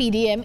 PDM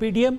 PDM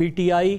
PTI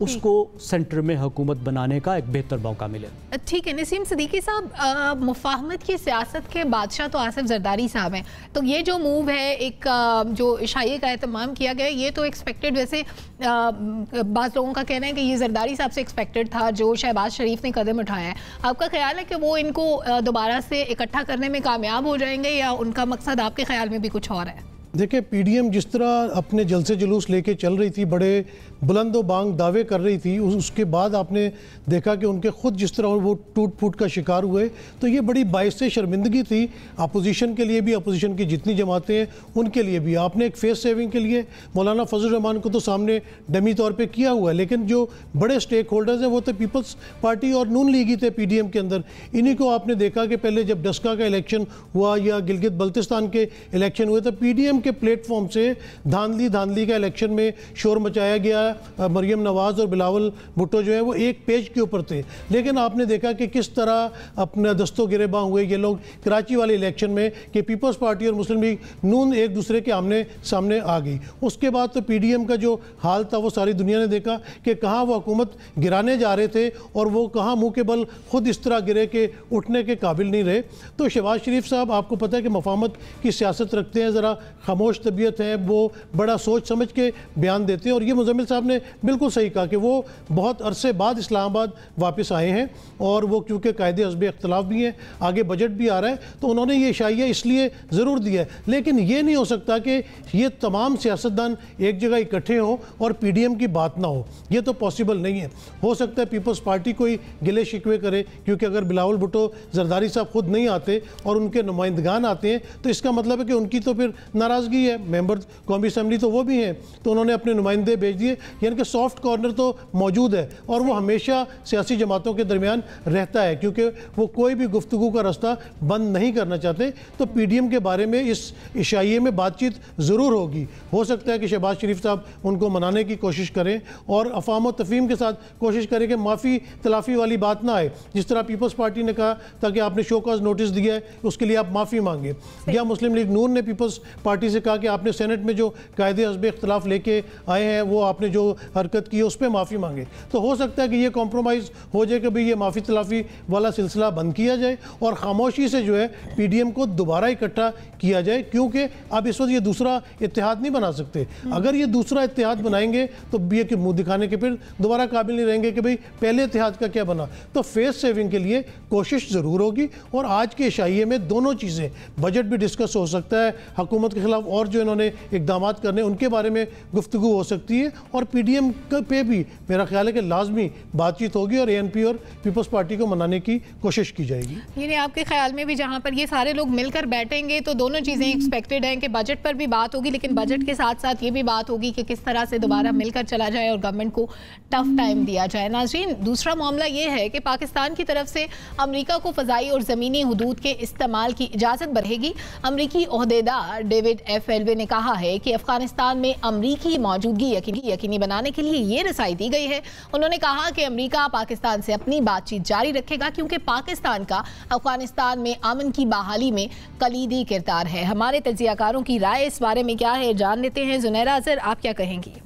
اس کو centre میں حکومت بنانے کا ایک بہتر موقع ملے. ٹھیک ہے نسیم صدیقی صاحب، مفاہمت کی سیاست کے بادشاہ تو آصف زرداری صاحب ہیں، تو یہ جو موو ہے ایک جو عشائیے کا اہتمام کیا گیا یہ تو ایکسپیکٹڈ، ویسے بعض لوگوں کا کہنا ہے کہ یہ زرداری صاحب سے ایکسپیکٹڈ تھا جو شہباز شریف نے قدم اٹھایا ہے. آپ کا خیال ہے کہ وہ ان کو دوبارہ سے اکٹھا کرنے میں کامیاب ہو جائیں گے یا ان کا مقصد آپ کے خیال میں بھی کچھ اور ہے؟ دیکھیں پی ڈی ایم جس طرح اپنے جلسے جلوس لے کے چل رہی تھی، بڑے بلند و بانگ دعوے کر رہی تھی، اس کے بعد آپ نے دیکھا کہ ان کے خود جس طرح وہ ٹوٹ پھوٹ کا شکار ہوئے، تو یہ بڑی باعث شرمندگی تھی اپوزیشن کے لیے بھی، اپوزیشن کی جتنی جماعتیں ہیں ان کے لیے بھی. آپ نے ایک فیس سیونگ کے لیے مولانا فضل الرحمان کو تو سامنے ڈمی طور پہ کیا ہوا ہے، لیکن جو بڑے سٹیک ہولڈرز ہیں وہ تو پیپلز پارٹی اور نون لیگ ہی تھے پی ڈی ایم کے اندر. انہی کو آپ نے دیکھا کہ پہلے جب ڈسکا کا الیکشن ہوا یا گلگت بلتستان کے الیکشن ہوئے تو پی ڈی ایم کے پلیٹ فارم سے دھاندلی کا الیکشن میں شور مچایا گیا. مریم نواز اور بلاول بھٹو جو ہے وہ ایک پیج کے اوپر تھے، لیکن آپ نے دیکھا کہ کس طرح اپنا دستوں گریباں ہوئے یہ لوگ کراچی والے الیکشن میں کہ پیپلز پارٹی اور مسلم لیگ نون ایک دوسرے کے آمنے سامنے آ گئی. اس کے بعد تو پی ڈی ایم کا جو حال تھا وہ ساری دنیا نے دیکھا کہ کہاں وہ حکومت گرانے جا رہے تھے اور وہ کہاں منہ کے بل خود اس طرح گرے کہ اٹھنے کے قابل نہیں رہے. تو شہباز شریف صاحب آپ کو پتہ ہے کہ مفاہمت کی سیاست رکھتے ہیں، ذرا خاموش طبیعت ہے، وہ بڑا سوچ سمجھ کے بیان دیتے ہیں. اور یہ مزمل صاحب نے بالکل صحیح کہا کہ وہ بہت عرصے بعد اسلام آباد واپس آئے ہیں اور وہ کیونکہ قائد حزب اختلاف بھی ہیں، آگے بجٹ بھی آ رہا ہے، تو انہوں نے یہ اشائیہ اس لیے ضرور دیا ہے. لیکن یہ نہیں ہو سکتا کہ یہ تمام سیاستدان ایک جگہ اکٹھے ہوں اور پی ڈی ایم کی بات نہ ہو، یہ تو پاسبل نہیں ہے. ہو سکتا ہے پیپلز پارٹی کوئی گلے شکوے کرے، کیونکہ اگر بلاول بھٹو زرداری صاحب خود نہیں آتے اور ان کے نمائندگان آتے ہیں تو اس کا مطلب ہے کہ ان کی تو پھر ناراضگی ہے. ممبر قومی اسمبلی تو وہ بھی ہیں، تو انہوں نے اپنے نمائندے بھیج دیے، یعنی کہ سافٹ کارنر تو موجود ہے اور وہ ہمیشہ سیاسی جماعتوں کے درمیان رہتا ہے کیونکہ وہ کوئی بھی گفتگو کا راستہ بند نہیں کرنا چاہتے. تو پی ڈی ایم کے بارے میں اس عشائیے میں بات چیت ضرور ہوگی. ہو سکتا ہے کہ شہباز شریف صاحب ان کو منانے کی کوشش کریں اور افہام و تفہیم کے ساتھ کوشش کریں کہ معافی تلافی والی بات نہ آئے. جس طرح پیپلز پارٹی نے کہا تاکہ آپ نے شو کاز نوٹس دیا ہے اس کے لیے آپ معافی مانگیں، یا مسلم لیگ نون نے پیپلز پارٹی سے کہا کہ آپ نے سینٹ میں جو قائد حزب اختلاف لے کے آئے ہیں وہ آپ نے جو حرکت کی اس پہ معافی مانگے. تو ہو سکتا ہے کہ یہ کمپرومائز ہو جائے کہ بھئی یہ معافی تلافی والا سلسلہ بند کیا جائے اور خاموشی سے جو ہے پی ڈی ایم کو دوبارہ اکٹھا کیا جائے، کیونکہ اب اس وقت یہ دوسرا اتحاد نہیں بنا سکتے. اگر یہ دوسرا اتحاد بنائیں گے تو یہ کہ منہ دکھانے کے پھر دوبارہ قابل نہیں رہیں گے کہ بھئی پہلے اتحاد کا کیا بنا. تو فیس سیونگ کے لیے کوشش ضرور ہوگی اور آج کے عشائیے میں دونوں چیزیں، بجٹ بھی ڈسکس ہو سکتا ہے، حکومت کے خلاف اور جو انہوں نے اقدامات کرنے ان کے بارے میں گفتگو ہو سکتی ہے، اور پی ڈی ایم پہ بھی میرا خیال ہے کہ لازمی بات چیت ہوگی اور اے این پی اور پیپلز پارٹی کو منانے کی کوشش کی جائے گی. یعنی آپ کے خیال میں بھی جہاں پر یہ سارے لوگ مل کر بیٹھیں گے تو دونوں چیزیں ایکسپیکٹڈ ہیں کہ بجٹ پر بھی بات ہوگی، لیکن بجٹ کے ساتھ ساتھ یہ بھی بات ہوگی کہ کس طرح سے دوبارہ مل کر چلا جائے اور گورنمنٹ کو ٹف ٹائم دیا جائے. ناظرین، دوسرا معاملہ یہ ہے کہ پاکستان کی طرف سے امریکہ کو فضائی اور زمینی حدود کے استعمال کی اجازت بڑھے گی. امریکی عہدیدار ڈیوڈ ایف ایلوے نے کہا ہے کہ افغانستان میں امریکی موجودگی یقینی بنانے کے لیے یہ رسائی دی گئی ہے. انہوں نے کہا کہ امریکہ پاکستان سے اپنی بات چیت جاری رکھے گا کیونکہ پاکستان کا افغانستان میں امن کی بحالی میں کلیدی کردار ہے. ہمارے تجزیہ کاروں کی رائے اس بارے میں کیا ہے جان لیتے ہیں. زنیرہ اظہر، آپ کیا کہیں گی؟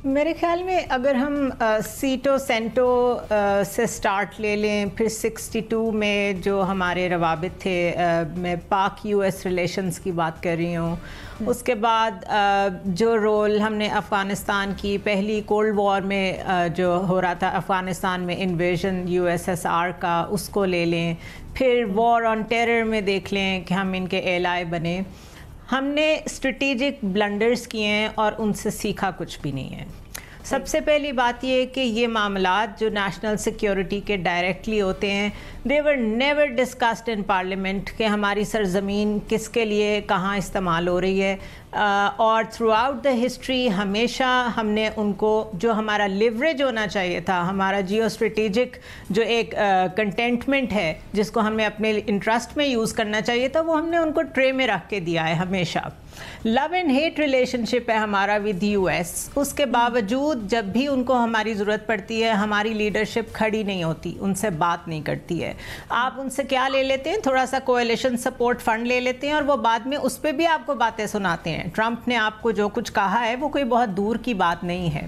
میرے خیال میں اگر ہم سیٹو سینٹو سے سٹارٹ لے لیں، پھر 62 میں جو ہمارے روابط تھے، میں پاک یو ایس ریلیشنز کی بات کر رہی ہوں، اس کے بعد جو رول ہم نے افغانستان کی پہلی کولڈ وار میں جو ہو رہا تھا افغانستان میں invasion U S S R کا، اس کو لے لیں، پھر وار آن ٹیرر میں دیکھ لیں کہ ہم ان کے ایلائی بنے. ہم نے اسٹریٹیجک بلنڈرز کیے ہیں اور ان سے سیکھا کچھ بھی نہیں ہے. سب سے پہلی بات یہ ہے کہ یہ معاملات جو نیشنل سیکیورٹی کے ڈائریکٹلی ہوتے ہیں، they were never discussed in parliament کہ ہماری سرزمین کس کے لیے کہاں استعمال ہو رہی ہے. اور تھرو آؤٹ دا ہسٹری ہمیشہ ہم نے ان کو جو ہمارا لیوریج ہونا چاہیے تھا، ہمارا جیو اسٹریٹیجک جو ایک کنٹینٹمنٹ ہے جس کو ہمیں اپنے انٹرسٹ میں یوز کرنا چاہیے تھا، وہ ہم نے ان کو ٹرے میں رکھ کے دیا ہے ہمیشہ. لو اینڈ ہیٹ ریلیشن شپ ہے ہمارا ود یو ایس. اس کے باوجود جب بھی ان کو ہماری ضرورت پڑتی ہے ہماری لیڈرشپ کھڑی نہیں ہوتی، ان سے بات نہیں کرتی ہے. آپ ان سے کیا لے لیتے ہیں؟ تھوڑا سا کولیشن سپورٹ فنڈ لے لیتے ہیں اور وہ بعد میں اس پہ بھی آپ کو باتیں سناتے ہیں. ہیں. ٹرمپ نے آپ کو جو کچھ کہا ہے وہ کوئی بہت دور کی بات نہیں ہے.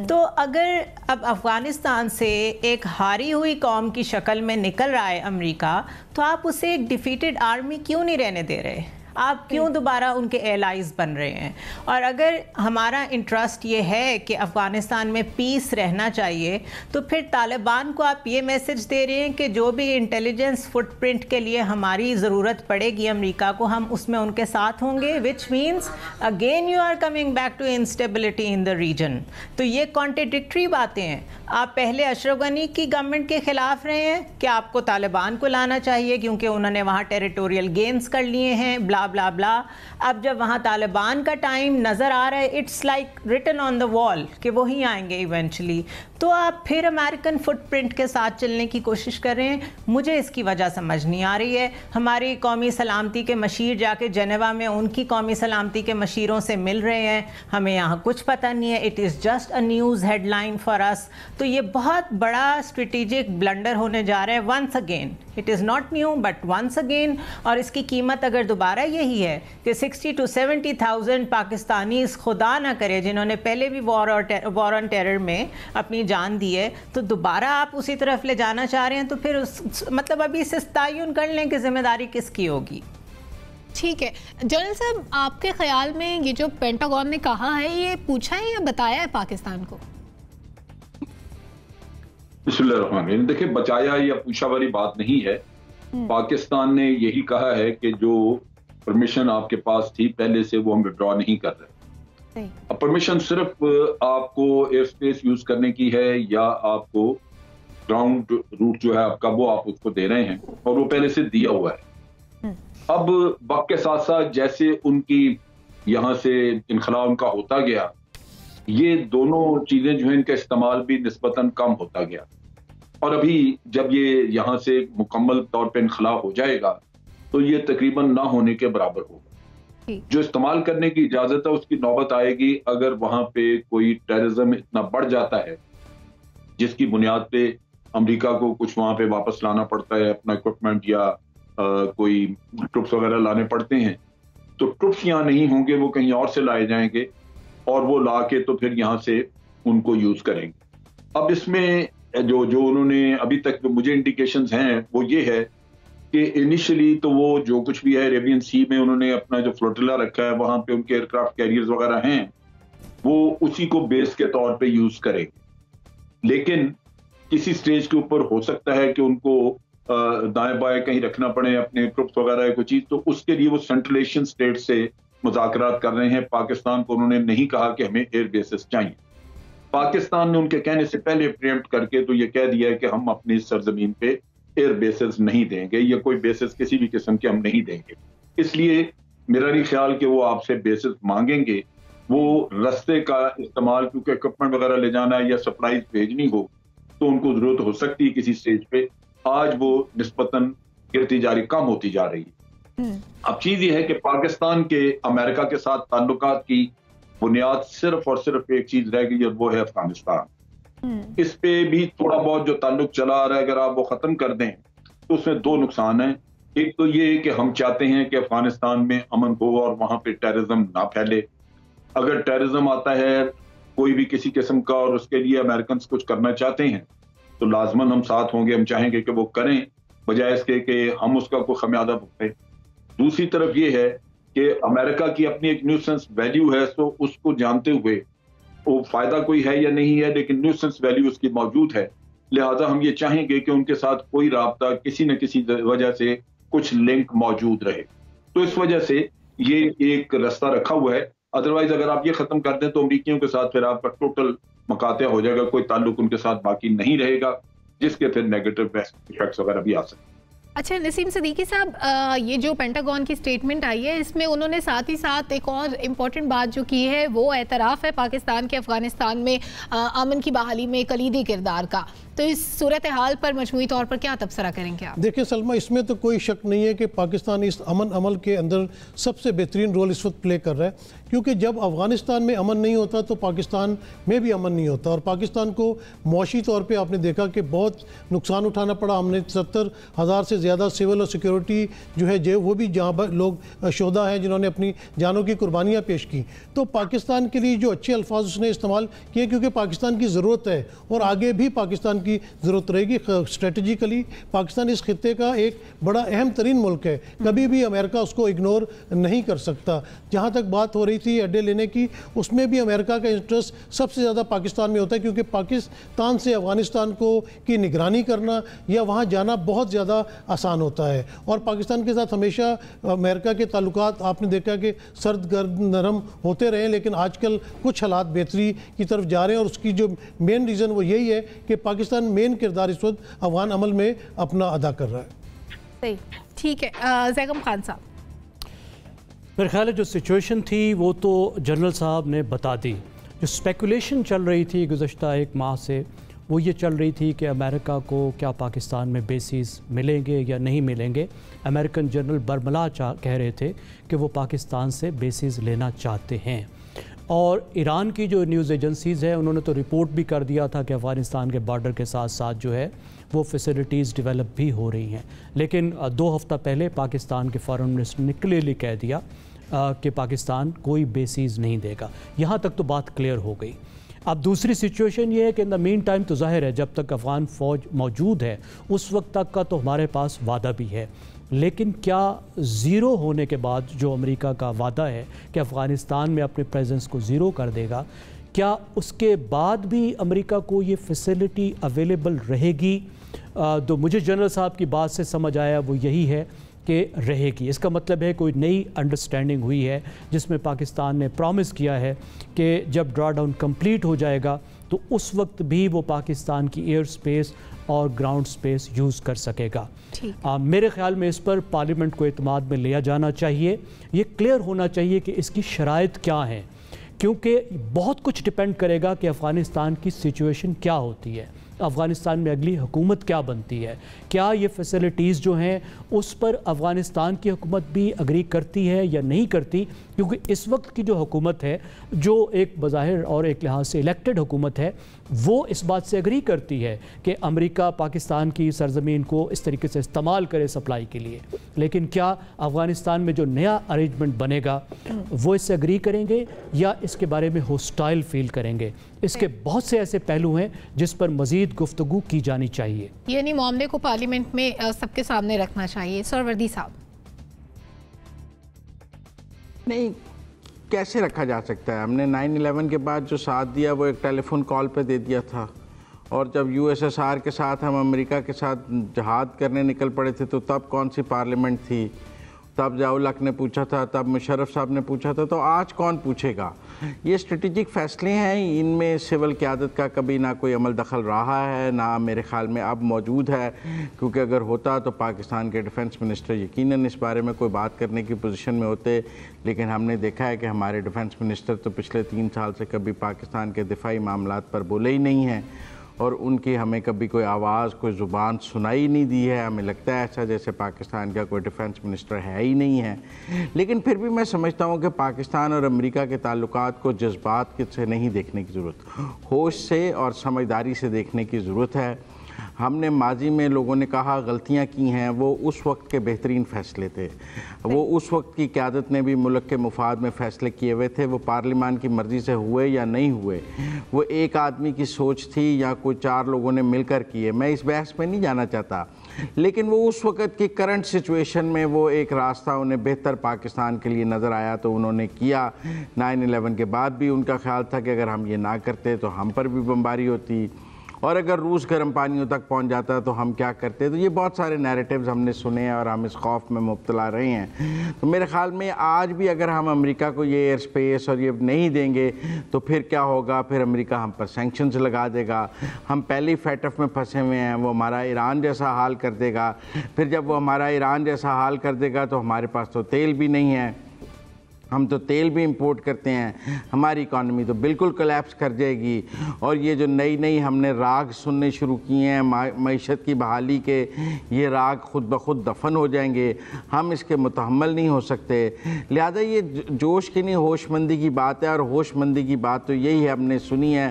تو اگر اب افغانستان سے ایک ہاری ہوئی قوم کی شکل میں نکل رہا ہے امریکہ, تو آپ اسے ایک ڈیفیٹڈ آرمی کیوں نہیں رہنے دے رہے؟ آپ کیوں دوبارہ ان کے ایلائز بن رہے ہیں؟ اور اگر ہمارا انٹرسٹ یہ ہے کہ افغانستان میں پیس رہنا چاہیے, تو پھر طالبان کو آپ یہ میسج دے رہے ہیں کہ جو بھی انٹیلیجنس فٹ پرنٹ کے لیے ہماری ضرورت پڑے گی امریکہ کو, ہم اس میں ان کے ساتھ ہوں گے, which means again you are coming back to instability in the region. تو یہ کانٹرڈکٹری باتیں ہیں. آپ پہلے اشرف غنی کی گورنمنٹ کے خلاف رہے ہیں کہ آپ کو طالبان کو لانا چاہیے کیونکہ انہوں نے وہاں ٹیریٹوریل گینز کر لیے ہیں, بلا بلا بلا. اب جب وہاں طالبان کا ٹائم نظر آ رہا ہے, اٹس لائک ریٹن آن دا وال کہ وہی آئیں گے ایونچولی, تو آپ پھر امریکن فٹ پرنٹ کے ساتھ چلنے کی کوشش کر رہے ہیں. مجھے اس کی وجہ سمجھ نہیں آ رہی ہے. ہماری قومی سلامتی کے مشیر جا کے جنیوا میں ان کی قومی سلامتی کے مشیروں سے مل رہے ہیں, ہمیں یہاں کچھ پتہ نہیں ہے. It is just a news headline for us. تو یہ بہت بڑا اسٹریٹجک بلنڈر ہونے جا رہا ہے once again. It is not new but once again. اور اس کی قیمت اگر دوبارہ یہی ہے کہ 60,000 to 70,000 پاکستانیز, خدا نہ کرے, جنہوں نے پہلے بھی وار آن ٹیرر میں اپنی جان دی ہے, تو دوبارہ آپ اسی طرف لے جانا چاہ رہے ہیں, تو پھر مطلب ابھی سے تعین کر لیں کہ ذمہ داری کس کی ہوگی. ٹھیک ہے جنرل صاحب, آپ کے خیال میں یہ جو پینٹاگون نے کہا ہے, یہ پوچھا ہے یا بتایا ہے پاکستان کو؟ بسم اللہ الرحمن الرحیم. دیکھیں, بچایا یا پوچھا والی بات نہیں ہے. پاکستان نے یہی کہا ہے کہ جو پرمیشن آپ کے پاس تھی پہلے سے وہ ہم وڈرا نہیں کر رہے. اب پرمیشن صرف آپ کو ایئر اسپیس یوز کرنے کی ہے یا آپ کو گراؤنڈ روٹ جو ہے آپ کا وہ آپ اس کو دے رہے ہیں, اور وہ پہلے سے دیا ہوا ہے. اب وقت کے ساتھ ساتھ جیسے ان کی یہاں سے انخلا ان کا ہوتا گیا, یہ دونوں چیزیں جو ہیں ان کا استعمال بھی نسبتاً کم ہوتا گیا. اور ابھی جب یہ یہاں سے مکمل طور پہ انخلا ہو جائے گا تو یہ تقریباً نہ ہونے کے برابر ہوگا. جو استعمال کرنے کی اجازت ہے اس کی نوبت آئے گی اگر وہاں پہ کوئی ٹیررزم اتنا بڑھ جاتا ہے جس کی بنیاد پہ امریکہ کو کچھ وہاں پہ واپس لانا پڑتا ہے, اپنا اکوپمنٹ یا کوئی ٹروپس وغیرہ لانے پڑتے ہیں, تو ٹروپس یہاں نہیں ہوں گے, وہ کہیں اور سے لائے جائیں گے اور وہ لا کے تو پھر یہاں سے ان کو یوز کریں گے. اب اس میں جو انہوں نے ابھی تک مجھے انڈیکیشنز ہیں وہ یہ ہے کہ انیشلی تو وہ جو کچھ بھی ہے عربین سی میں انہوں نے اپنا جو فلوٹیلا رکھا ہے, وہاں پہ ان کے ایئرکرافٹ کیریئرز وغیرہ ہیں, وہ اسی کو بیس کے طور پہ یوز کریں گے. لیکن کسی سٹیج کے اوپر ہو سکتا ہے کہ ان کو دائیں بائیں کہیں رکھنا پڑے اپنے ٹروپس وغیرہ کوئی چیز, تو اس کے لیے وہ سینٹرل ایشین اسٹیٹ سے مذاکرات کر رہے ہیں. پاکستان کو انہوں نے نہیں کہا کہ ہمیں ایئر بیسز چاہیے. پاکستان نے ان کے کہنے سے پہلے پریمپٹ کر کے تو یہ کہہ دیا ہے کہ ہم اپنی سرزمین پہ ایئر بیسز نہیں دیں گے, یا کوئی بیسز کسی بھی قسم کے ہم نہیں دیں گے. اس لیے میرا نہیں خیال کہ وہ آپ سے بیسز مانگیں گے. وہ رستے کا استعمال, کیونکہ اکوپمنٹ وغیرہ لے جانا ہے یا سپلائز بھیجنی ہو تو ان کو ضرورت ہو سکتی ہے کسی سٹیج پہ. آج وہ نسبتاً گرتی جاری کم ہوتی جا رہی ہے. اب چیز یہ ہے کہ پاکستان کے امریکہ کے ساتھ تعلقات کی بنیاد صرف اور صرف ایک چیز رہ گئی اور وہ ہے افغانستان. اس پہ بھی تھوڑا بہت جو تعلق چلا آ رہا ہے, اگر آپ وہ ختم کر دیں تو اس میں دو نقصان ہیں. ایک تو یہ کہ ہم چاہتے ہیں کہ افغانستان میں امن ہو اور وہاں پہ ٹیررزم نہ پھیلے. اگر ٹیررزم آتا ہے کوئی بھی کسی قسم کا اور اس کے لیے امریکنز کچھ کرنا چاہتے ہیں تو لازماً ہم ساتھ ہوں گے, ہم چاہیں گے کہ وہ کریں بجائے اس کے کہ ہم اس کا کوئی خمیازہ بھگتیں. دوسری طرف یہ ہے کہ امریکہ کی اپنی ایک نیوسنس ویلیو ہے, تو اس کو جانتے ہوئے وہ فائدہ کوئی ہے یا نہیں ہے, لیکن نیوسنس ویلیو اس کی موجود ہے. لہٰذا ہم یہ چاہیں گے کہ ان کے ساتھ کوئی رابطہ کسی نہ کسی وجہ سے کچھ لنک موجود رہے. تو اس وجہ سے یہ ایک رستہ رکھا ہوا ہے. ادروائز اگر آپ یہ ختم کر دیں تو امریکیوں کے ساتھ پھر آپ کا ٹوٹل مقاطع ہو جائے گا, کوئی تعلق ان کے ساتھ باقی نہیں رہے گا, جس کے پھر نیگیٹو ایفیکٹس وغیرہ بھی آ سکتے ہیں. اچھا نسیم صدیقی صاحب, یہ جو پینٹاگون کی سٹیٹمنٹ آئی ہے اس میں انہوں نے ساتھ ہی ساتھ ایک اور امپورٹنٹ بات جو کی ہے وہ اعتراف ہے پاکستان کے افغانستان میں امن کی بحالی میں کلیدی کردار کا. تو اس صورتحال پر مجموعی طور پر کیا تبصرہ کریں گے آپ؟ دیکھیں سلمہ, اس میں تو کوئی شک نہیں ہے کہ پاکستان اس امن عمل کے اندر سب سے بہترین رول اس وقت پلے کر رہا ہے, کیونکہ جب افغانستان میں امن نہیں ہوتا تو پاکستان میں بھی امن نہیں ہوتا. اور پاکستان کو معاشی طور پہ آپ نے دیکھا کہ بہت نقصان اٹھانا پڑا. ہم نے 70,000 سے زیادہ سول اور سیکیورٹی جو ہے وہ بھی جہاں پر لوگ شہداء ہیں جنہوں نے اپنی جانوں کی قربانیاں پیش کی. تو پاکستان کے لیے جو اچھے الفاظ اس نے استعمال کیے کیونکہ پاکستان کی ضرورت ہے اور آگے بھی پاکستان کی ضرورت رہے گی. اسٹریٹجیکلی پاکستان اس خطے کا ایک بڑا اہم ترین ملک ہے, کبھی بھی امریکہ اس کو اگنور نہیں کر سکتا. جہاں تک بات ہو رہی تھی اڈے لینے کی, اس میں بھی امریکہ کا انٹرسٹ سب سے زیادہ پاکستان میں ہوتا ہے کیونکہ پاکستان سے افغانستان کی نگرانی کرنا یا وہاں جانا بہت زیادہ آسان ہوتا ہے. اور پاکستان کے ساتھ ہمیشہ امریکہ کے تعلقات آپ نے دیکھا کہ سرد گرم نرم ہوتے رہے, لیکن آج کل کچھ حالات بہتری کی طرف جا رہے ہیں اور اس کی جو مین ریزن وہ یہی ہے کہ پاکستان مین کردار اس وقت افغان عمل میں اپنا ادا کر رہا ہے. صحیح, ٹھیک ہے. زیغم خان صاحب, میرے خیال ہے جو سچویشن تھی وہ تو جنرل صاحب نے بتا دی. جو سپیکولیشن چل رہی تھی گزشتہ ایک ماہ سے وہ یہ چل رہی تھی کہ امریکہ کو کیا پاکستان میں بیسز ملیں گے یا نہیں ملیں گے. امریکن جنرل برملا کہہ رہے تھے کہ وہ پاکستان سے بیسز لینا چاہتے ہیں, اور ایران کی جو نیوز ایجنسیز ہیں انہوں نے تو رپورٹ بھی کر دیا تھا کہ افغانستان کے بارڈر کے ساتھ ساتھ جو ہے وہ فیسلٹیز ڈیولپ بھی ہو رہی ہیں. لیکن 2 ہفتہ پہلے پاکستان کے فارن منسٹر نے کلیئرلی کہہ دیا کہ پاکستان کوئی بیسز نہیں دے گا. یہاں تک تو بات کلیئر ہو گئی. اب دوسری سچویشن یہ ہے کہ ان دا مین ٹائم تو ظاہر ہے جب تک افغان فوج موجود ہے اس وقت تک کا تو ہمارے پاس وعدہ بھی ہے, لیکن کیا زیرو ہونے کے بعد جو امریکہ کا وعدہ ہے کہ افغانستان میں اپنے پریزنس کو زیرو کر دے گا, کیا اس کے بعد بھی امریکہ کو یہ فیسلٹی اویلیبل رہے گی؟ تو مجھے جنرل صاحب کی بات سے سمجھ آیا وہ یہی ہے کہ رہے گی. اس کا مطلب ہے کوئی نئی انڈرسٹینڈنگ ہوئی ہے جس میں پاکستان نے پرومس کیا ہے کہ جب ڈرا ڈاؤن کمپلیٹ ہو جائے گا تو اس وقت بھی وہ پاکستان کی ایئر سپیس اور گراؤنڈ سپیس یوز کر سکے گا. میرے خیال میں اس پر پارلیمنٹ کو اعتماد میں لیا جانا چاہیے. یہ کلیئر ہونا چاہیے کہ اس کی شرائط کیا ہیں, کیونکہ بہت کچھ ڈپینڈ کرے گا کہ افغانستان کی سچویشن کیا ہوتی ہے, افغانستان میں اگلی حکومت کیا بنتی ہے, کیا یہ فیسلٹیز جو ہیں اس پر افغانستان کی حکومت بھی اگری کرتی ہے یا نہیں کرتی. کیونکہ اس وقت کی جو حکومت ہے جو ایک بظاہر اور ایک لحاظ سے الیکٹڈ حکومت ہے وہ اس بات سے اگری کرتی ہے کہ امریکہ پاکستان کی سرزمین کو اس طریقے سے استعمال کرے سپلائی کے لیے, لیکن کیا افغانستان میں جو نیا ارینجمنٹ بنے گا وہ اس سے اگری کریں گے یا اس کے بارے میں ہوسٹائل فیل کریں گے؟ اس کے بہت سے ایسے پہلو ہیں جس پر مزید گفتگو کی جانی چاہیے. یعنی معاملے کو پارلیمنٹ میں سب کے سامنے رکھنا چاہیے. سروردی صاحب, نہیں کیسے رکھا جا سکتا ہے؟ ہم نے 9/11 کے بعد جو ساتھ دیا وہ ایک ٹیلی فون کال پہ دے دیا تھا, اور جب USSR کے ساتھ ہم امریکہ کے ساتھ جہاد کرنے نکل پڑے تھے تو تب کون سی پارلیمنٹ تھی؟ تب ضیاء الحق نے پوچھا تھا, تب مشرف صاحب نے پوچھا تھا, تو آج کون پوچھے گا؟ یہ اسٹریٹجک فیصلے ہیں, ان میں سول قیادت کا کبھی نہ کوئی عمل دخل رہا ہے نہ میرے خیال میں اب موجود ہے, کیونکہ اگر ہوتا تو پاکستان کے ڈیفنس منسٹر یقیناً اس بارے میں کوئی بات کرنے کی پوزیشن میں ہوتے. لیکن ہم نے دیکھا ہے کہ ہمارے ڈیفنس منسٹر تو پچھلے 3 سال سے کبھی پاکستان کے دفاعی معاملات پر بولے ہی نہیں ہیں, اور ان کی ہمیں کبھی کوئی آواز کوئی زبان سنائی نہیں دی ہے. ہمیں لگتا ہے ایسا جیسے پاکستان کا کوئی ڈیفنس منسٹر ہے ہی نہیں ہے. لیکن پھر بھی میں سمجھتا ہوں کہ پاکستان اور امریکہ کے تعلقات کو جذبات سے نہیں دیکھنے کی ضرورت, ہوش سے اور سمجھداری سے دیکھنے کی ضرورت ہے. ہم نے ماضی میں لوگوں نے کہا غلطیاں کی ہیں, وہ اس وقت کے بہترین فیصلے تھے, وہ اس وقت کی قیادت نے بھی ملک کے مفاد میں فیصلے کیے ہوئے تھے, وہ پارلیمان کی مرضی سے ہوئے یا نہیں ہوئے, وہ ایک آدمی کی سوچ تھی یا کوئی 4 لوگوں نے مل کر کیے. میں اس بحث میں نہیں جانا چاہتا, لیکن وہ اس وقت کی کرنٹ سچویشن میں وہ ایک راستہ انہیں بہتر پاکستان کے لیے نظر آیا تو انہوں نے کیا. 9/11 کے بعد بھی ان کا خیال تھا کہ اگر ہم یہ نہ کرتے تو ہم پر بھی بمباری ہوتی, اور اگر روس گرم پانیوں تک پہنچ جاتا تو ہم کیا کرتے. تو یہ بہت سارے نیریٹیوز ہم نے سنے ہیں اور ہم اس خوف میں مبتلا رہے ہیں. تو میرے خیال میں آج بھی اگر ہم امریکہ کو یہ ایئر سپیس اور یہ نہیں دیں گے تو پھر کیا ہوگا؟ پھر امریکہ ہم پر سینکشنز لگا دے گا. ہم پہلی فیٹف میں پھنسے ہوئے ہیں, وہ ہمارا ایران جیسا حال کر دے گا. پھر جب وہ ہمارا ایران جیسا حال کر دے گا تو ہمارے پاس تو تیل بھی نہیں ہے, ہم تو تیل بھی امپورٹ کرتے ہیں, ہماری اکانومی تو بالکل کولیپس کر جائے گی. اور یہ جو نئی ہم نے راگ سننے شروع کیے ہیں معیشت کی بحالی کے, یہ راگ خود بخود دفن ہو جائیں گے, ہم اس کے متحمل نہیں ہو سکتے. لہذا یہ جوش کی نہیں ہوش مندی کی بات ہے, اور ہوش مندی کی بات تو یہی ہے ہم نے سنی ہے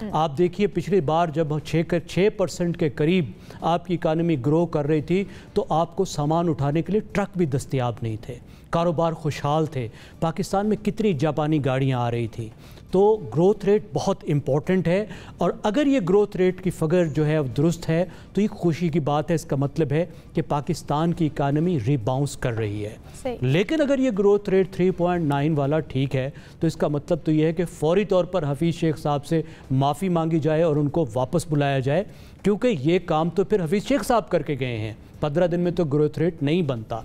آپ دیکھیے پچھلی بار جب 6% کے قریب آپ کی اکانومی گرو کر رہی تھی تو آپ کو سامان اٹھانے کے لیے ٹرک بھی دستیاب نہیں تھے، کاروبار خوشحال تھے، پاکستان میں کتنی جاپانی گاڑیاں آ رہی تھی. تو گروتھ ریٹ بہت امپورٹنٹ ہے، اور اگر یہ گروتھ ریٹ کی فگر جو ہے درست ہے تو یہ خوشی کی بات ہے. اس کا مطلب ہے کہ پاکستان کی اکانومی ری باؤنس کر رہی ہے. لیکن اگر یہ گروتھ ریٹ 3.9 والا ٹھیک ہے تو اس کا مطلب تو یہ ہے کہ فوری طور پر حفیظ شیخ صاحب سے معافی مانگی جائے اور ان کو واپس بلایا جائے، کیونکہ یہ کام تو پھر حفیظ شیخ صاحب کر کے گئے ہیں. 15 دن میں تو گروتھ ریٹ نہیں بنتا.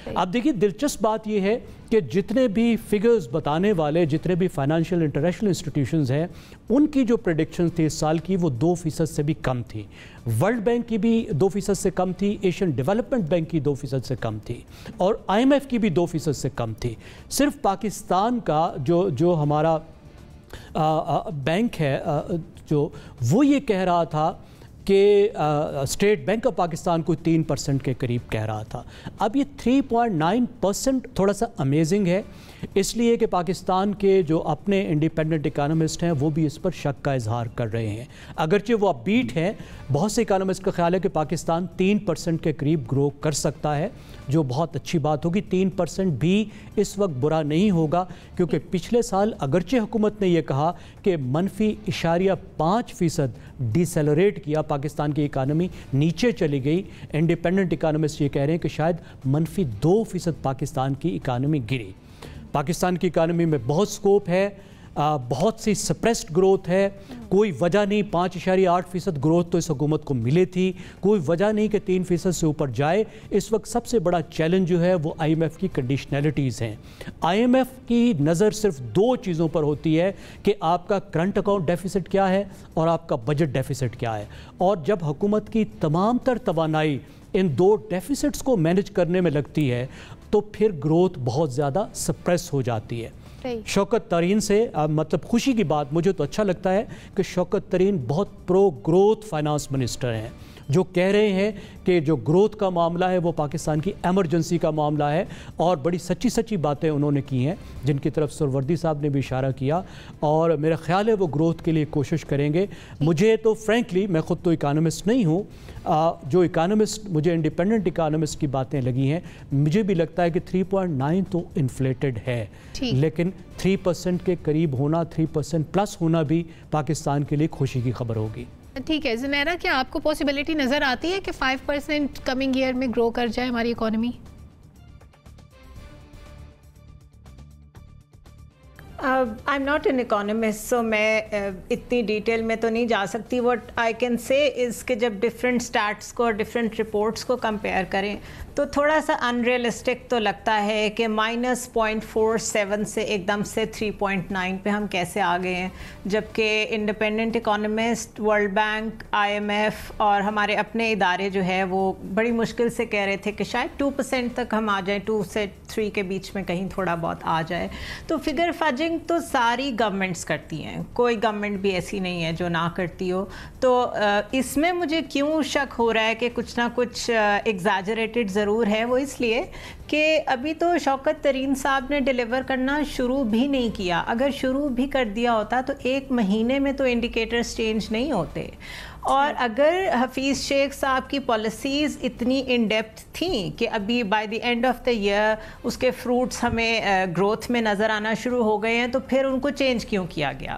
اب دیکھیے دلچسپ بات یہ ہے کہ جتنے بھی فگرز بتانے والے، جتنے بھی فائنانشیل انٹرنیشنل انسٹیٹیوشنز ہیں، ان کی جو پریڈکشنز تھی اس سال کی وہ 2% سے بھی کم تھی. ورلڈ بینک کی بھی 2% سے کم تھی، ایشین ڈیولپمنٹ بینک کی 2% سے کم تھی، اور IMF کی بھی 2% سے کم تھی. صرف پاکستان کا جو ہمارا بینک ہے جو وہ یہ کہہ رہا تھا کہ اسٹیٹ بینک آف پاکستان کو 3% کے قریب کہہ رہا تھا. اب یہ 3.9% تھوڑا سا امیزنگ ہے، اس لیے کہ پاکستان کے جو اپنے انڈیپینڈنٹ اکانومسٹ ہیں وہ بھی اس پر شک کا اظہار کر رہے ہیں. اگرچہ وہ اپ بیٹ ہیں، بہت سے اکانومسٹ کا خیال ہے کہ پاکستان 3% کے قریب گرو کر سکتا ہے، جو بہت اچھی بات ہوگی. 3% بھی اس وقت برا نہیں ہوگا، کیونکہ پچھلے سال اگرچہ حکومت نے یہ کہا کہ -0.5% ڈیسیلریٹ کیا، پاکستان کی اکانومی نیچے چلی گئی. انڈیپینڈنٹ اکانومسٹ یہ کہہ رہے ہیں کہ شاید -2% پاکستان کی اکانومی گری. پاکستان کی اکانومی میں بہت سکوپ ہے، بہت سی سپریسڈ گروتھ ہے. کوئی وجہ نہیں 5.8% گروتھ تو اس حکومت کو ملے تھی، کوئی وجہ نہیں کہ 3% سے اوپر جائے. اس وقت سب سے بڑا چیلنج جو ہے وہ IMF کی کنڈیشنلٹیز ہیں. IMF کی نظر صرف 2 چیزوں پر ہوتی ہے کہ آپ کا کرنٹ اکاؤنٹ ڈیفیسٹ کیا ہے اور آپ کا بجٹ ڈیفیسٹ کیا ہے. اور جب حکومت کی تمام تر توانائی ان 2 ڈیفیسٹس کو مینج کرنے میں لگتی ہے تو پھر گروتھ بہت زیادہ سپریس ہو جاتی ہے. شوکت ترین سے مطلب خوشی کی بات مجھے تو اچھا لگتا ہے کہ شوکت ترین بہت پرو گروتھ فائنانس منسٹر ہیں، جو کہہ رہے ہیں کہ جو گروتھ کا معاملہ ہے وہ پاکستان کی ایمرجنسی کا معاملہ ہے. اور بڑی سچی باتیں انہوں نے کی ہیں جن کی طرف سروردی صاحب نے بھی اشارہ کیا، اور میرا خیال ہے وہ گروتھ کے لیے کوشش کریں گے. مجھے تو فرینکلی، میں خود تو اکانومسٹ نہیں ہوں، جو اکانومسٹ مجھے انڈیپینڈنٹ اکانومسٹ کی باتیں لگی ہیں، مجھے بھی لگتا ہے کہ 3.9 تو انفلیٹڈ ہے، لیکن 3% کے قریب ہونا، 3% پلس ہونا بھی پاکستان کے لیے خوشی کی خبر ہوگی. ٹھیک ہے زمیرہ، کیا آپ کو پاسبلٹی نظر آتی ہے کہ 5% کمنگ ایئر میں گرو کر جائے ہماری economy? I'm not an economist, so میں اتنی ڈیٹیل میں تو نہیں جا سکتی. What I can say is کہ جب ڈفرینٹ اسٹیٹس کو اور ڈفرینٹ رپورٹس کو کمپیئر کریں تو تھوڑا سا انریلسٹک تو لگتا ہے کہ -0.47 سے ایک دم سے 3.9 پہ ہم کیسے آ گئے ہیں، جبکہ independent economist, world bank, IMF اور ہمارے اپنے ادارے جو ہے وہ بڑی مشکل سے کہہ رہے تھے کہ شاید 2% تک ہم آ جائیں، 2 سے 3 کے بیچ میں کہیں تھوڑا بہت آ جائے. تو فگر فجنگ تو ساری گورنمنٹس کرتی ہیں، کوئی گورنمنٹ بھی ایسی نہیں ہے جو نہ کرتی ہو. تو اس میں مجھے کیوں شک ہو رہا ہے کہ کچھ نہ کچھ ایگزیجریٹڈ ضرور ہے، وہ اس لیے کہ ابھی تو شوکت ترین صاحب نے ڈیلیور کرنا شروع بھی نہیں کیا. اگر شروع بھی کر دیا ہوتا تو 1 مہینے میں تو انڈیکیٹرز چینج نہیں ہوتے. اور اگر حفیظ شیخ صاحب کی پالیسیز اتنی ان ڈیپتھ تھیں کہ ابھی by the end of the year اس کے فروٹس ہمیں گروتھ میں نظر آنا شروع ہو گئے ہیں، تو پھر ان کو چینج کیوں کیا گیا؟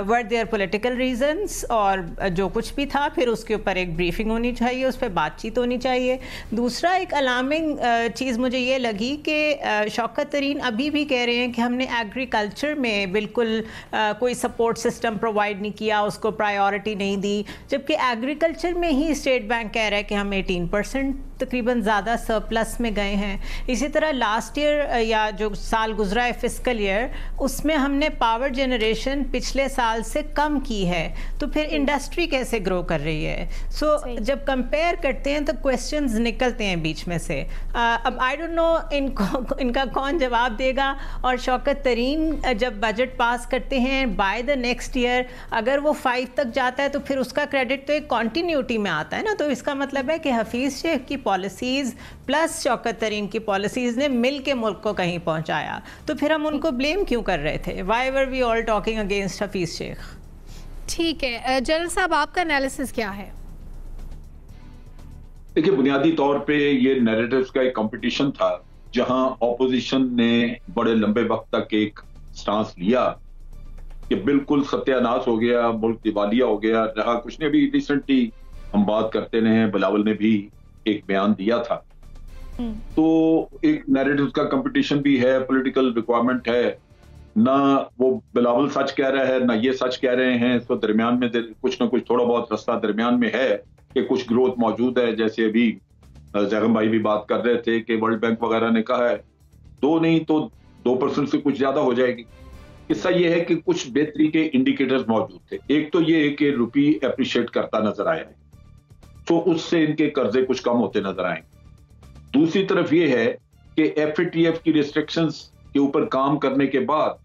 ور دیئر پولیٹیکل ریزنس، اور جو کچھ بھی تھا پھر اس کے اوپر ایک بریفنگ ہونی چاہیے، اس پہ بات چیت ہونی چاہیے. دوسرا ایک الارمنگ چیز مجھے یہ لگی کہ شوکت ترین ابھی بھی کہہ رہے ہیں کہ ہم نے ایگریکلچر میں بالکل کوئی سپورٹ سسٹم پرووائڈ نہیں کیا، اس کو پرائیورٹی نہیں دی، جبکہ ایگریکلچر میں ہی اسٹیٹ بینک کہہ رہا ہے کہ ہم 18% تقریباً زیادہ سرپلس میں گئے ہیں. اسی طرح لاسٹ ایئر یا جو سال گزرا ہے فسکل ایئر، اس میں ہم نے پاور جنریشن پچھلے سال سے کم کی ہے. تو پھر انڈسٹری کیسے گرو کر رہی ہے؟ سو جب کمپیئر کرتے ہیں تو کویسچنز نکلتے ہیں بیچ میں سے. اب آئی ڈونٹ نو ان کا کون جواب دے گا. اور شوکت ترین جب بجٹ پاس کرتے ہیں بائی دا نیکسٹ ایئر، اگر وہ 5 تک جاتا ہے تو پھر اس کا کریڈٹ تو ایک کنٹینیوٹی میں آتا ہے نا. تو اس کا مطلب ہے کہ حفیظ شیخ کی پالیسیز پلس شوکت ترین کی پالیسیز نے مل کے ملک کو کہیں پہنچایا. تو پھر ہم ان کو بلیم کیوں کر رہے تھے؟ Why were we all talking against Hafeez Shaikh? ٹھیک ہے جنرل صاحب آپ کا انالیسس کیا ہے؟ دیکھیے بنیادی طور پہ یہ نیریٹیوز کا ایک کمپٹیشن تھا جہاں اپوزیشن نے بڑے لمبے وقت تک ایک سٹانس لیا کہ بالکل ستیہ ناش ہو گیا، ملک دیوالیہ ہو گیا، رہا کچھ نہیں. ابھی ریسنٹلی ہم بات کرتے رہے، بلاول نے بھی ایک بیان دیا تھا. تو ایک نیریٹیوز کا کمپٹیشن بھی ہے، پولیٹیکل ریکوائرمنٹ ہے. نہ وہ بلاول سچ کہہ رہا ہے نہ یہ سچ کہہ رہے ہیں، تو درمیان میں کچھ نہ کچھ تھوڑا بہت رستہ درمیان میں ہے کہ کچھ گروتھ موجود ہے. جیسے ابھی زیغم بھائی بھی بات کر رہے تھے کہ ورلڈ بینک وغیرہ نے کہا ہے 2 نہیں تو 2% سے کچھ زیادہ ہو جائے گی. قصہ یہ ہے کہ کچھ بہتری کے انڈیکیٹرز موجود تھے. ایک تو یہ ہے کہ روپی اپریشیٹ کرتا نظر آیا ہے، تو اس سے ان کے قرضے کچھ کم ہوتے نظر آئیں. دوسری طرف یہ ہے کہ FATF کی ریسٹرکشنز کے اوپر کام کرنے کے بعد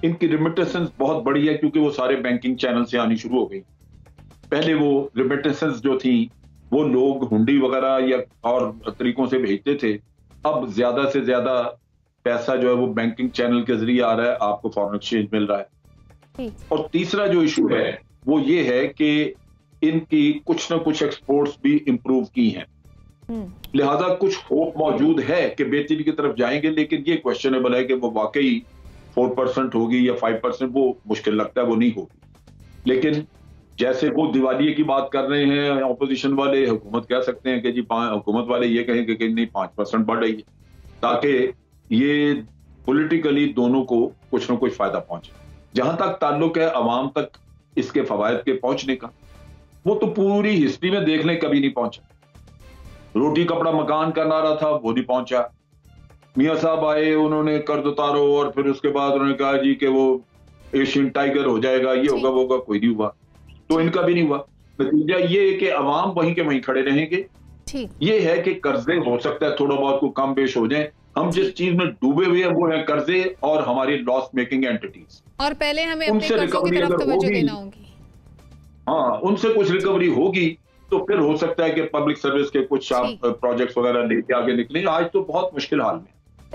ان کی ریمیٹنسز بہت بڑی ہے، کیونکہ وہ سارے بینکنگ چینل سے آنی شروع ہو گئی. پہلے وہ ریمیٹنسز جو تھیں وہ لوگ ہنڈی وغیرہ یا اور طریقوں سے بھیجتے تھے. اب زیادہ سے زیادہ پیسہ جو ہے وہ بینکنگ چینل کے ذریعے آ رہا ہے، آپ کو فارن ایکسچینج مل رہا ہے. اور تیسرا جو ایشو ہے وہ یہ ہے کہ ان کی کچھ نہ کچھ ایکسپورٹس بھی امپروو کی ہیں، لہذا کچھ ہوپ موجود ہے کہ بہتری کی طرف جائیں گے. لیکن یہ کویسچنیبل ہے کہ وہ واقعی 4% ہوگی یا 5%، وہ مشکل لگتا ہے وہ نہیں ہوگی. لیکن جیسے وہ دیوالیے کی بات کر رہے ہیں اپوزیشن والے، حکومت کہہ سکتے ہیں کہ جی حکومت والے یہ کہیں کہ نہیں 5% بڑھ رہی ہے، تاکہ یہ پولیٹیکلی دونوں کو کچھ نہ کچھ فائدہ پہنچے. جہاں تک تعلق ہے عوام تک اس کے فوائد کے پہنچنے کا، وہ تو پوری ہسٹری میں دیکھ لیں کبھی نہیں پہنچا. روٹی کپڑا مکان کا نعرہ تھا، وہ نہیں پہنچا. میاں صاحب آئے، انہوں نے قرض اتارو، اور پھر اس کے بعد انہوں نے کہا جی کہ وہ ایشین ٹائیگر ہو جائے گا، یہ ہوگا وہ ہوگا، کوئی نہیں ہوا. تو ان کا بھی نہیں ہوا. نتیجہ یہ ہے کہ عوام وہیں کے وہیں کھڑے رہیں گے. یہ ہے کہ قرضے ہو سکتا ہے تھوڑا بہت کو کم بیش ہو جائیں. ہم جس چیز میں ڈوبے ہوئے ہیں وہ ہیں قرضے اور ہماری لاس میکنگ اینٹیٹیز، اور پہلے ہمیں اپنے قرضوں کی طرف توجہ دینا ہوگی. ہاں ان سے کچھ ریکوری ہوگی تو پھر ہو سکتا ہے کہ پبلک سروس کے کچھ پروجیکٹس وغیرہ لے کے آگے نکلیں. آج تو بہت مشکل حال میں.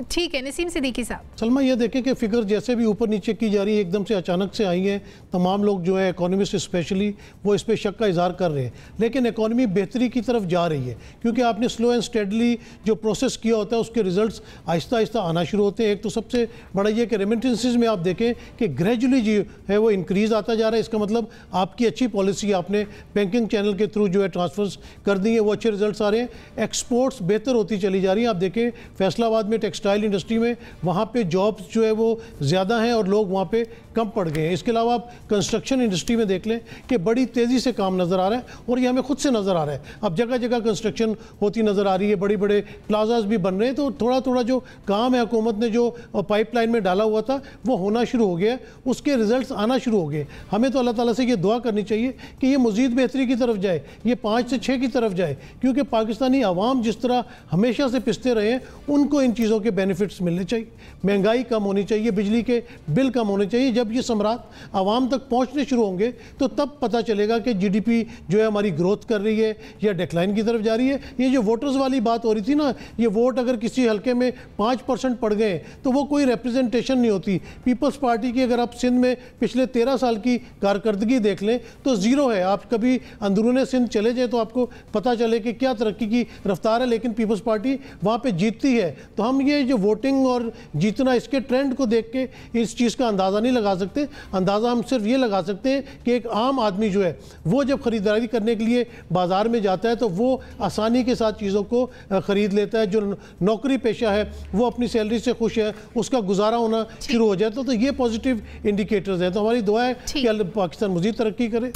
ٹھیک ہے نسیم صدیقی صاحب. سلمہ یہ دیکھیں کہ فگر جیسے بھی اوپر نیچے کی جا رہی ہے، ایک دم سے اچانک سے آئی ہیں. تمام لوگ جو ہے اکانومسٹ اسپیشلی وہ اس پہ شک کا اظہار کر رہے ہیں، لیکن اکانومی بہتری کی طرف جا رہی ہے کیونکہ آپ نے سلو اینڈ اسٹیڈلی جو پروسیس کیا ہوتا ہے اس کے ریزلٹس آہستہ آہستہ آنا شروع ہوتے ہیں. ایک تو سب سے بڑا یہ کہ ریمیٹنسز میں آپ دیکھیں کہ گریجولی جو ہے وہ انکریز آتا جا رہا ہے. اس کا مطلب آپ کی اچھی پالیسی، آپ نے بینکنگ چینل کے تھرو جو ہے ٹرانسفرز کر دی ہیں، وہ اچھے ریزلٹس آ رہے ہیں. ایکسپورٹس بہتر ہوتی چلی جا رہی ہیں. آپ دیکھیں فیصل آباد میں ٹیکسٹائل انڈسٹری میں وہاں پہ جابز جو ہے وہ زیادہ ہیں اور لوگ وہاں پہ کم پڑ گئے ہیں. اس کے علاوہ آپ کنسٹرکشن انڈسٹری میں دیکھ لیں کہ بڑی تیزی سے کام نظر آ رہا ہے اور یہ ہمیں خود سے نظر آ رہا ہے. اب جگہ جگہ کنسٹرکشن ہوتی نظر آ رہی ہے، بڑے بڑے پلازاز بھی بن رہے ہیں. تو تھوڑا تھوڑا جو کام ہے حکومت نے جو پائپ لائن میں ڈالا ہوا تھا وہ ہونا شروع ہو گیا، اس کے ریزلٹس آنا شروع ہو گئے. ہمیں تو اللہ تعالیٰ سے یہ دعا کرنی چاہیے کہ یہ مزید بہتری کی طرف جائے، یہ 5 سے 6 کی طرف جائے، کیونکہ پاکستانی عوام جس طرح ہمیشہ سے پستے رہے ہیں ان کو ان چیزوں کے بینیفٹس ملنے چاہیے. مہنگائی کم ہونی چاہیے، بجلی کے بل کم ہونے چاہیے. جب یہ ثمرات عوام تک پہنچنے شروع ہوں گے تو تب پتہ چلے گا کہ جی ڈی پی جو ہے ہماری گروتھ کر رہی ہے یا ڈیکلائن کی طرف جا رہی ہے. یہ جو ووٹرز والی بات ہو رہی تھی نا، یہ ووٹ اگر کسی حلقے میں 5% پڑ گئے تو وہ کوئی ریپریزنٹیشن نہیں ہوتی. پیپلز پارٹی کی اگر آپ سندھ میں پچھلے 13 سال کی کارکردگی دیکھ لیں تو زیرو ہے. آپ کبھی اندرون سندھ چلے جائیں تو آپ کو پتہ چلے کہ کیا ترقی کی رفتار ہے، لیکن پیپلز پارٹی وہاں پہ جیتتی ہے. تو ہم یہ جو ووٹنگ اور جیتنا اس کے ٹرینڈ کو دیکھ کے اس چیز کا اندازہ نہیں لگا سکتے. اندازہ ہم صرف یہ لگا سکتے ہیں کہ ایک عام آدمی جو ہے وہ جب خریداری کرنے کے لیے بازار میں جاتا ہے تو وہ آسانی کے ساتھ چیزوں کو خرید لیتا ہے. جو نوکری پیشہ ہے وہ اپنی سیلری سے خوش ہے، اس کا گزارا ہونا شروع ہو جاتا ہے. تو یہ پازیٹیو انڈیکیٹرز ہیں. تو ہماری دعا ہے کہ پاکستان مزید ترقی کرے.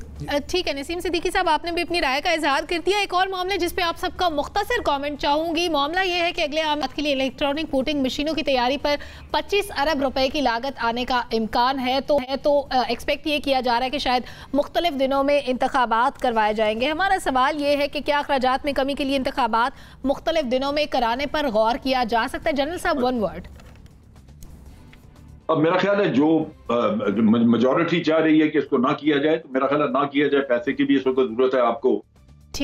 ٹھیک ہے نسیم صدیقی صاحب، آپ نے بھی اپنی رائے کا اظہار کر دیا. ایک اور معاملہ جس پہ آپ سب کا مختصر کامنٹ چاہوں گی، معاملہ یہ ہے کہ اگلے آمد کے لیے الیکٹرانک ووٹنگ مشینوں کی تیاری پر 25 ارب روپے کی لاگت آنے کا امکان ہے. تو ایکسپیکٹ یہ کیا جا رہا ہے کہ شاید مختلف دنوں میں انتخابات کروائے جائیں گے. ہمارا سوال یہ ہے کہ کیا اخراجات میں کمی کے لیے انتخابات مختلف دنوں میں کرانے پر غور کیا جا سکتا ہے؟ جنرل صاحب ون ورڈ. اب میرا خیال ہے جو میجورٹی چاہ رہی ہے کہ اس کو نہ کیا جائے، تو میرا خیال ہے نہ کیا جائے. پیسے کی بھی اس وقت ضرورت ہے آپ کو،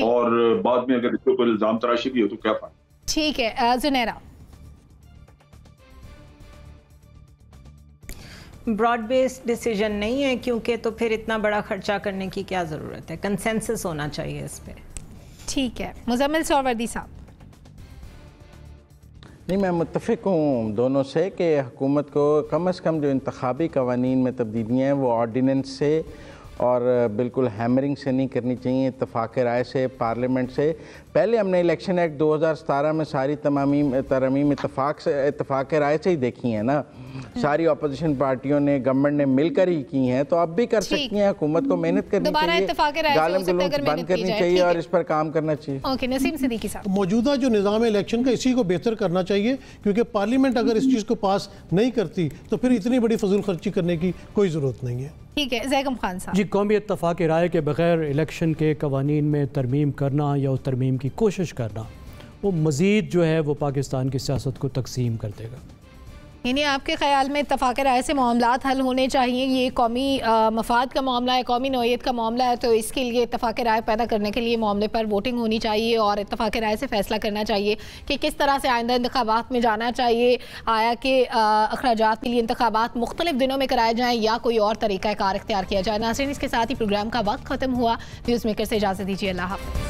اور بعد میں اگر اس کے اوپر الزام تراشی بھی ہو تو کیا فائدہ. ٹھیک ہے زنیرہ. براڈ بیسڈ ڈیسیجن نہیں ہے، کیونکہ تو پھر اتنا بڑا خرچہ کرنے کی کیا ضرورت ہے، کنسنسس ہونا چاہیے اس پہ. ٹھیک ہے، مزمل سہروردی صاحب. نہیں، میں متفق ہوں دونوں سے کہ حکومت کو کم از کم جو انتخابی قوانین میں تبدیلیاں ہیں وہ آرڈیننس سے اور بالکل ہیمرنگ سے نہیں کرنی چاہیے، اتفاق رائے سے، پارلیمنٹ سے. پہلے ہم نے الیکشن ایکٹ 2017 میں ساری ترامیم اتفاق رائے سے ہی دیکھی ہیں نا. ساری اپوزیشن پارٹیوں نے، گورنمنٹ نے مل کر ہی کی ہیں، تو اب بھی کر سکتی ہیں. حکومت کو محنت کرنی چاہیے، گالم گلوچ بند کرنی چاہیے اور اس پر کام کرنا چاہیے. اوکے، نسیم صدیقی صاحب. موجودہ جو نظام الیکشن کا اسی کو بہتر کرنا چاہیے، کیونکہ پارلیمنٹ اگر اس چیز کو پاس نہیں کرتی تو پھر اتنی بڑی فضول خرچی کرنے کی کوئی ضرورت نہیں ہے. ٹھیک ہے، زیگم خان صاحب. جی، قومی اتفاق رائے کے بغیر الیکشن کے قوانین میں ترمیم کرنا یا ترمیم کی کوشش کرنا وہ مزید جو ہے وہ پاکستان کی سیاست کو تقسیم کر دے گا. یعنی آپ کے خیال میں اتفاق رائے سے معاملات حل ہونے چاہیے؟ یہ قومی مفاد کا معاملہ ہے، قومی نوعیت کا معاملہ ہے، تو اس کے لیے اتفاق رائے پیدا کرنے کے لیے معاملے پر ووٹنگ ہونی چاہیے اور اتفاق رائے سے فیصلہ کرنا چاہیے کہ کس طرح سے آئندہ انتخابات میں جانا چاہیے. آیا کہ اخراجات کے لیے انتخابات مختلف دنوں میں کرائے جائیں یا کوئی اور طریقہ کار اختیار کیا جائے. ناظرین، اس کے ساتھ ہی پروگرام کا وقت ختم ہوا. نیوز میکر سے اجازت دیجیے. اللہ حافظ.